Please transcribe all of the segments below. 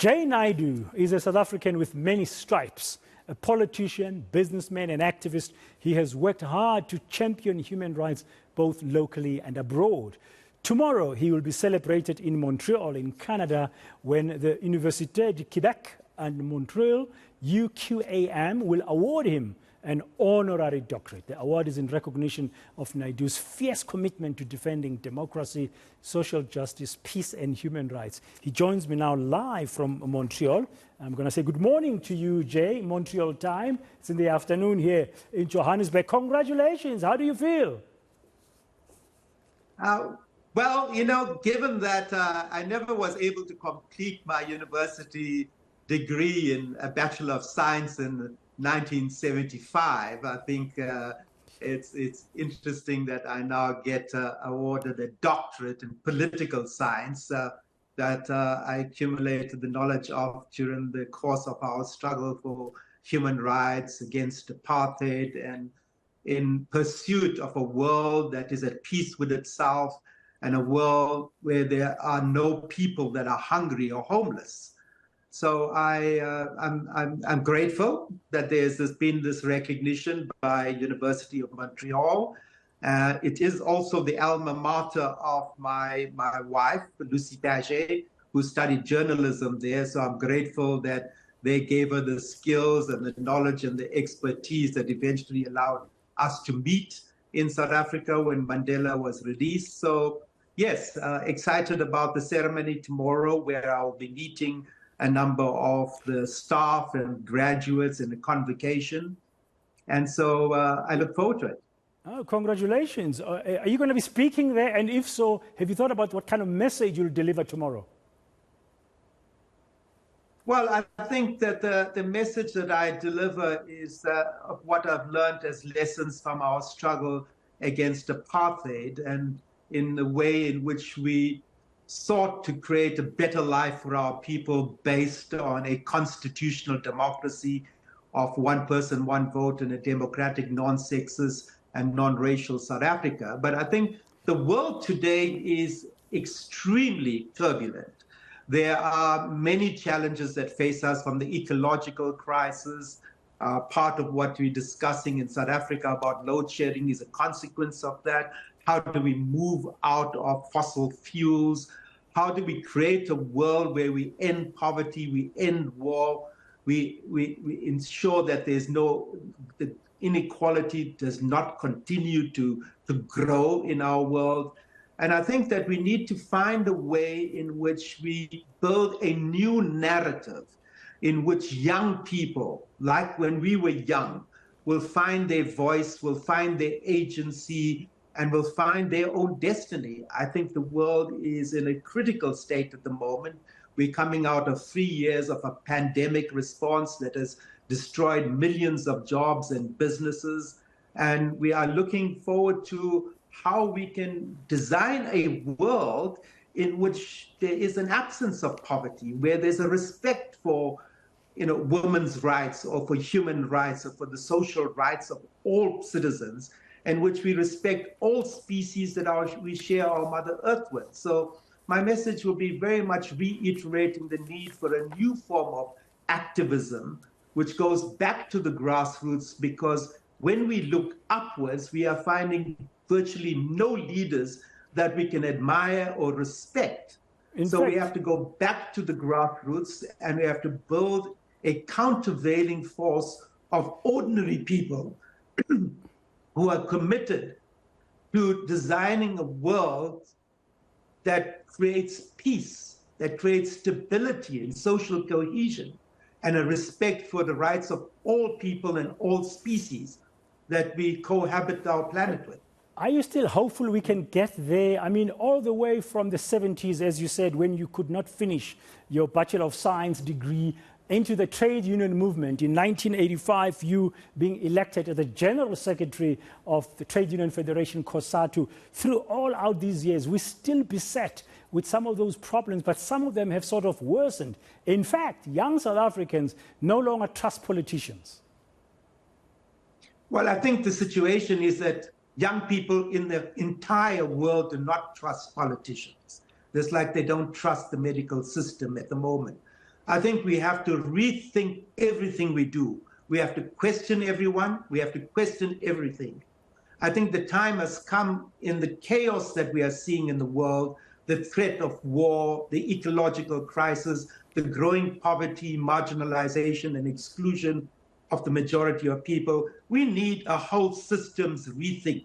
Jay Naidu is a South African with many stripes. A politician, businessman, and activist, he has worked hard to champion human rights both locally and abroad. Tomorrow, he will be celebrated in Montreal, in Canada, when the Université du Québec and Montreal, UQAM, will award him an honorary doctorate. The award is in recognition of Naidoo's fierce commitment to defending democracy, social justice, peace, and human rights. He joins me now live from Montreal. I'm going to say good morning to you, Jay, Montreal time. It's in the afternoon here in Johannesburg. Congratulations. How do you feel? Well, you know, given that I never was able to complete my university degree in a Bachelor of Science in 1975, I think it's interesting that I now get awarded a doctorate in political science that I accumulated the knowledge of during the course of our struggle for human rights against apartheid and in pursuit of a world that is at peace with itself and a world where there are no people that are hungry or homeless. So I'm grateful that there's been this recognition by University of Montreal. It is also the alma mater of my wife, Lucy Paget, who studied journalism there. So I'm grateful that they gave her the skills and the knowledge and the expertise that eventually allowed us to meet in South Africa when Mandela was released. So yes, excited about the ceremony tomorrow, where I'll be meeting a number of the staff and graduates in the convocation. And so I look forward to it. Oh, congratulations. Are you going to be speaking there? And if so, have you thought about what kind of message you'll deliver tomorrow? Well, I think that the message that I deliver is of what I've learned as lessons from our struggle against apartheid and in the way in which we sought to create a better life for our people based on a constitutional democracy of one person, one vote in a democratic, non-sexist and non-racial South Africa. But I think the world today is extremely turbulent. There are many challenges that face us, from the ecological crisis. Part of what we're discussing in South Africa about load shedding is a consequence of that. How do we move out of fossil fuels? How do we create a world where we end poverty, we end war, we ensure that the inequality does not continue to grow in our world? And I think that we need to find a way in which we build a new narrative in which young people, like when we were young, will find their voice, will find their agency, and will find their own destiny. I think the world is in a critical state at the moment. We're coming out of 3 years of a pandemic response that has destroyed millions of jobs and businesses. And we are looking forward to how we can design a world in which there is an absence of poverty, where there's a respect for women's rights or for human rights or for the social rights of all citizens, in which we respect all species that we share our Mother Earth with. So my message will be very much reiterating the need for a new form of activism, which goes back to the grassroots, because when we look upwards, we are finding virtually no leaders that we can admire or respect. So we have to go back to the grassroots, and we have to build a countervailing force of ordinary people who are committed to designing a world that creates peace, that creates stability and social cohesion, and a respect for the rights of all people and all species that we cohabit our planet with. Are you still hopeful we can get there? I mean, all the way from the 70s, as you said, when you could not finish your Bachelor of Science degree, into the trade union movement. In 1985, you being elected as the General Secretary of the Trade Union Federation, COSATU. Through all out these years, we're still beset with some of those problems, but some of them have sort of worsened. In fact, young South Africans no longer trust politicians. Well, I think the situation is that young people in the entire world do not trust politicians. Just like they don't trust the medical system at the moment. I think we have to rethink everything we do. We have to question everyone. We have to question everything. I think the time has come in the chaos that we are seeing in the world, the threat of war, the ecological crisis, the growing poverty, marginalization, and exclusion of the majority of people. We need a whole systems rethink.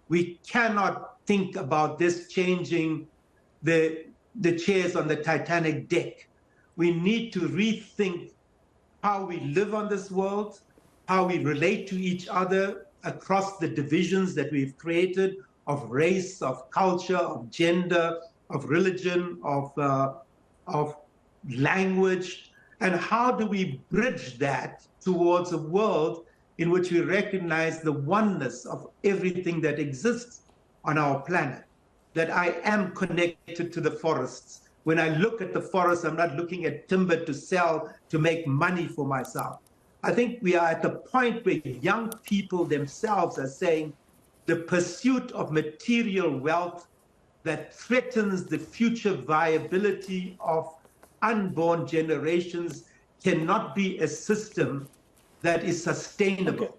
We cannot think about this changing the chairs on the Titanic deck. We need to rethink how we live on this world, how we relate to each other across the divisions that we've created of race, of culture, of gender, of religion, of language, and how do we bridge that towards a world in which we recognize the oneness of everything that exists on our planet, that I am connected to the forests. When I look at the forest, I'm not looking at timber to sell to make money for myself. I think we are at the point where young people themselves are saying the pursuit of material wealth that threatens the future viability of unborn generations cannot be a system that is sustainable. Okay.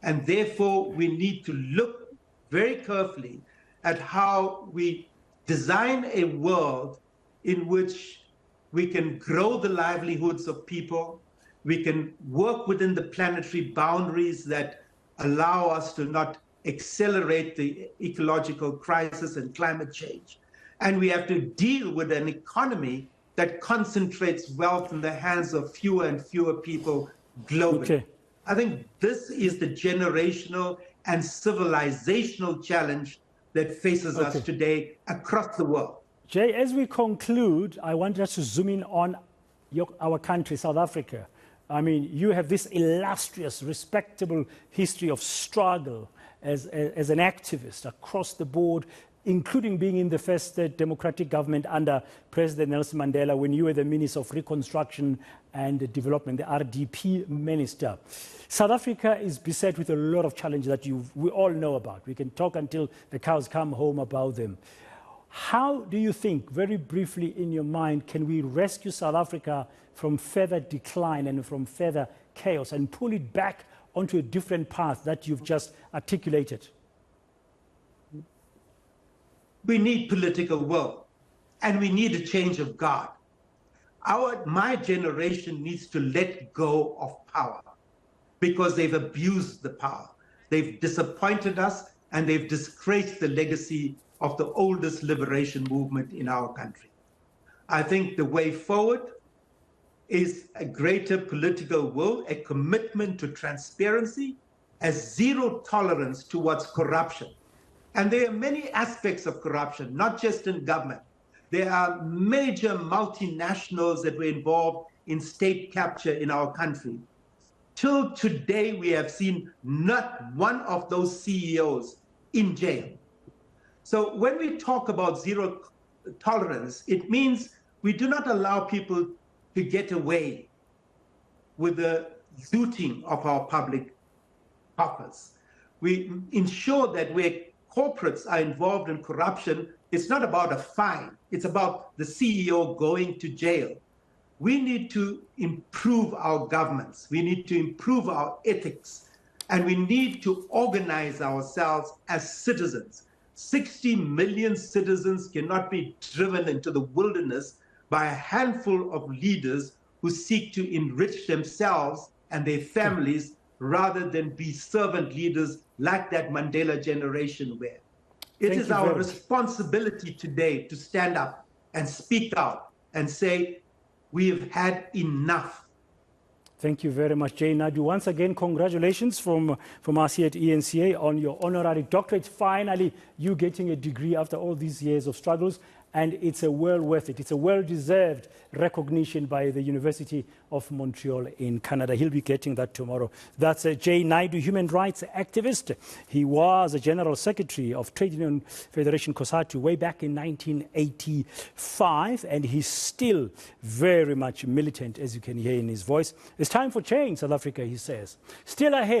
And therefore, we need to look very carefully at how we design a world in which we can grow the livelihoods of people, we can work within the planetary boundaries that allow us to not accelerate the ecological crisis and climate change. And we have to deal with an economy that concentrates wealth in the hands of fewer and fewer people globally. Okay. I think this is the generational and civilizational challenge that faces us today across the world. Jay, as we conclude, I want us to zoom in on our country, South Africa. I mean, you have this illustrious, respectable history of struggle as an activist across the board, including being in the first democratic government under President Nelson Mandela when you were the Minister of Reconstruction and Development, the RDP Minister. South Africa is beset with a lot of challenges that we all know about. We can talk until the cows come home about them. How do you think, very briefly in your mind, can we rescue South Africa from further decline and from further chaos and pull it back onto a different path that you've just articulated? We need political will, and we need a change of guard. My generation needs to let go of power because they've abused the power. They've disappointed us, and they've disgraced the legacy of the oldest liberation movement in our country. I think the way forward is a greater political will, a commitment to transparency, a zero tolerance towards corruption. And there are many aspects of corruption, not just in government. There are major multinationals that were involved in state capture in our country. Till today, we have seen not one of those CEOs in jail. So when we talk about zero tolerance, it means we do not allow people to get away with the looting of our public coffers. We ensure that where corporates are involved in corruption, it's not about a fine. It's about the CEO going to jail. We need to improve our governments. We need to improve our ethics. And we need to organize ourselves as citizens. 60 million citizens cannot be driven into the wilderness by a handful of leaders who seek to enrich themselves and their families rather than be servant leaders like that Mandela generation were. It is our responsibility today to stand up and speak out and say, we've had enough. Thank you very much, Jay Naidu. Once again, congratulations from us here at eNCA on your honorary doctorate. Finally, you getting a degree after all these years of struggles, and it's well worth it. It's a well-deserved recognition by the University of Montreal in Canada. He'll be getting that tomorrow. That's Jay Naidu, human rights activist. He was a General Secretary of Trade Union Federation COSATU way back in 1985, and he's still very much militant, as you can hear in his voice. It's time for change, South Africa, he says. Still ahead.